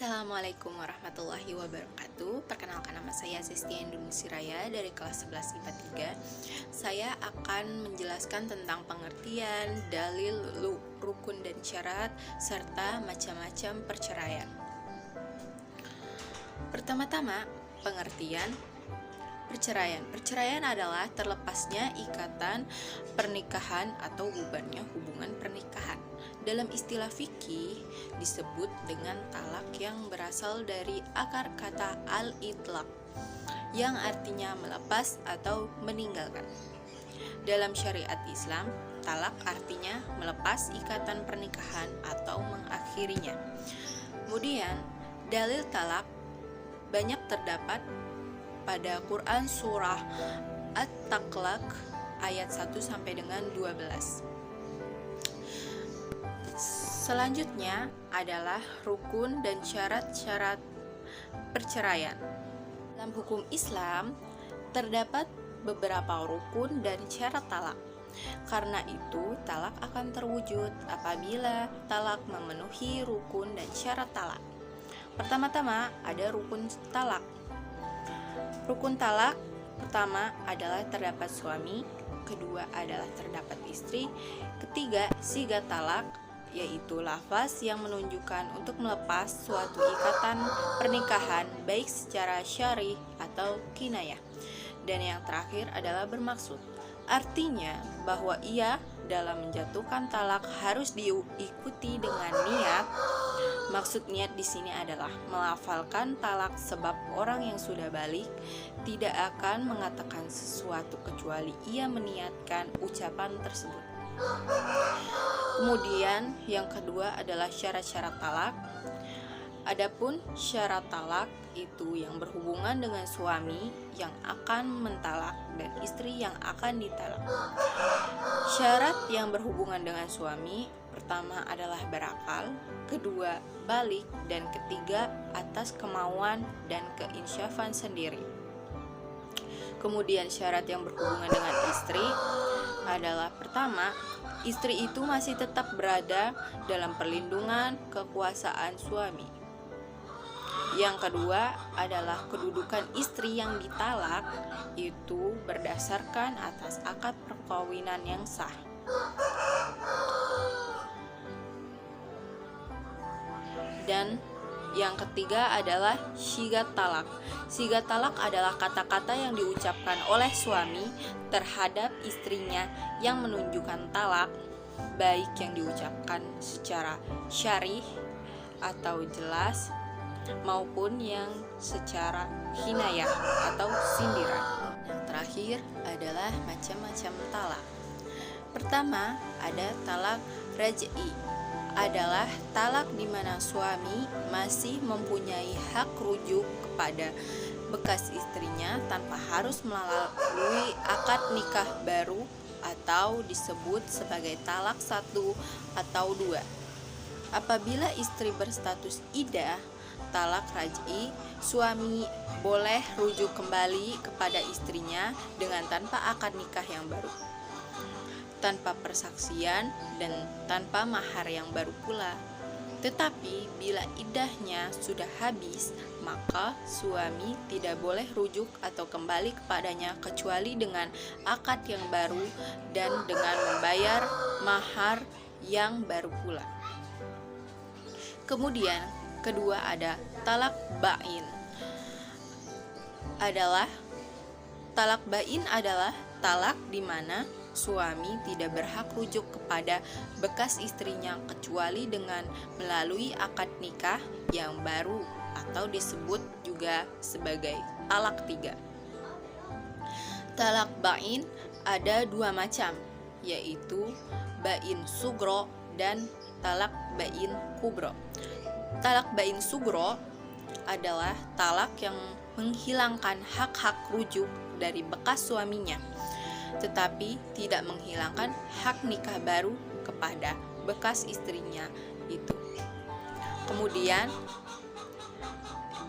Assalamualaikum warahmatullahi wabarakatuh. Perkenalkan, nama saya Sestia Indonesia Raya dari kelas 11 IPA 3. Saya akan menjelaskan tentang pengertian, dalil, rukun dan syarat, serta macam-macam perceraian. Pertama-tama, pengertian perceraian. Perceraian adalah terlepasnya ikatan pernikahan atau bubarnya hubungan pernikahan. Dalam istilah fikih disebut dengan talak yang berasal dari akar kata al-itlaq yang artinya melepas atau meninggalkan. Dalam syariat Islam, talak artinya melepas ikatan pernikahan atau mengakhirinya. Kemudian, dalil talak banyak terdapat pada Quran surah At-Taklaq ayat 1 sampai dengan 12. Selanjutnya adalah rukun dan syarat-syarat perceraian. Dalam hukum Islam terdapat beberapa rukun dan syarat talak. Karena itu, talak akan terwujud apabila talak memenuhi rukun dan syarat talak. Pertama-tama ada rukun talak. Rukun talak pertama adalah terdapat suami, kedua adalah terdapat istri, ketiga siga talak, yaitu lafaz yang menunjukkan untuk melepas suatu ikatan pernikahan baik secara syar'i atau kinayah, dan yang terakhir adalah bermaksud. Artinya bahwa ia dalam menjatuhkan talak harus diikuti dengan niat. Maksud niat di sini adalah melafalkan talak, sebab orang yang sudah balik tidak akan mengatakan sesuatu kecuali ia meniatkan ucapan tersebut. Kemudian yang kedua adalah syarat-syarat talak. Adapun syarat talak itu yang berhubungan dengan suami yang akan mentalak dan istri yang akan ditalak. Syarat yang berhubungan dengan suami pertama adalah berakal, kedua balik, dan ketiga atas kemauan dan keinsyafan sendiri. Kemudian syarat yang berhubungan dengan istri adalah pertama, istri itu masih tetap berada dalam perlindungan kekuasaan suami. Yang kedua adalah kedudukan istri yang ditalak itu berdasarkan atas akad perkawinan yang sah. Dan yang ketiga adalah sigat talak. Sigat talak adalah kata-kata yang diucapkan oleh suami terhadap istrinya yang menunjukkan talak, baik yang diucapkan secara syar'i atau jelas maupun yang secara kinayah atau sindiran. Yang terakhir adalah macam-macam talak. Pertama, ada talak raj'i, adalah talak di mana suami masih mempunyai hak rujuk kepada bekas istrinya tanpa harus melalui akad nikah baru atau disebut sebagai talak 1 atau 2. Apabila istri berstatus iddah, talak raj'i, suami boleh rujuk kembali kepada istrinya dengan tanpa akad nikah yang baru, tanpa persaksian, dan tanpa mahar yang baru pula. Tetapi bila iddahnya sudah habis, maka suami tidak boleh rujuk atau kembali kepadanya kecuali dengan akad yang baru dan dengan membayar mahar yang baru pula. Kemudian kedua ada talak ba'in. Talak ba'in adalah talak di mana suami tidak berhak rujuk kepada bekas istrinya kecuali dengan melalui akad nikah yang baru atau disebut juga sebagai talak 3. Talak ba'in ada 2 macam, yaitu ba'in sugro dan talak ba'in kubro. Talak ba'in sugro adalah talak yang menghilangkan hak-hak rujuk dari bekas suaminya, tetapi tidak menghilangkan hak nikah baru kepada bekas istrinya itu. Kemudian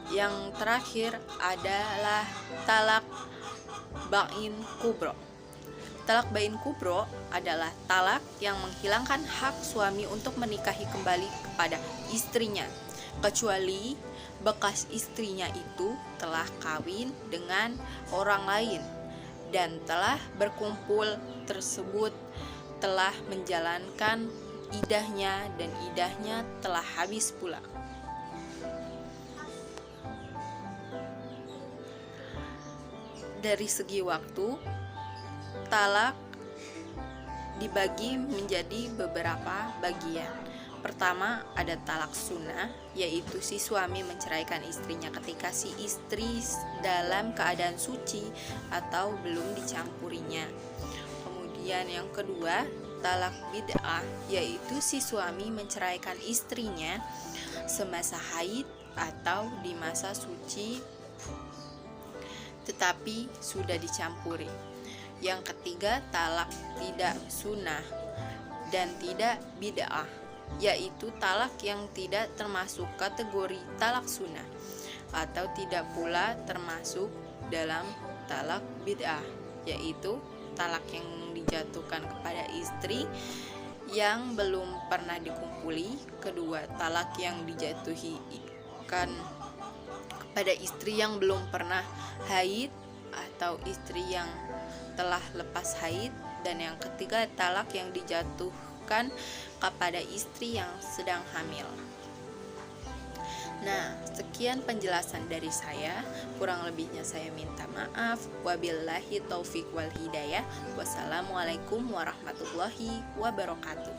yang terakhir adalah talak ba'in kubro. Talak ba'in kubro adalah talak yang menghilangkan hak suami untuk menikahi kembali kepada istrinya. kecuali bekas istrinya itu telah kawin dengan orang lain dan telah berkumpul tersebut telah menjalankan idahnya dan idahnya telah habis pula. Dari segi waktu, talak dibagi menjadi beberapa bagian. Pertama, ada talak sunnah, yaitu si suami menceraikan istrinya ketika si istri dalam keadaan suci atau belum dicampurinya. Kemudian yang kedua, talak bid'ah, yaitu si suami menceraikan istrinya semasa haid atau di masa suci tetapi sudah dicampuri. Yang ketiga, talak tidak sunnah dan tidak bid'ah, yaitu talak yang tidak termasuk kategori talak sunnah atau tidak pula termasuk dalam talak bid'ah, yaitu talak yang dijatuhkan kepada istri yang belum pernah dikumpuli. Kedua, talak yang dijatuhkan kepada istri yang belum pernah haid atau istri yang telah lepas haid. Dan yang ketiga, talak yang dijatuhkan kepada istri yang sedang hamil. Nah, sekian penjelasan dari saya. Kurang lebihnya saya minta maaf. Wabillahi taufik wal hidayah. Wassalamualaikum warahmatullahi wabarakatuh.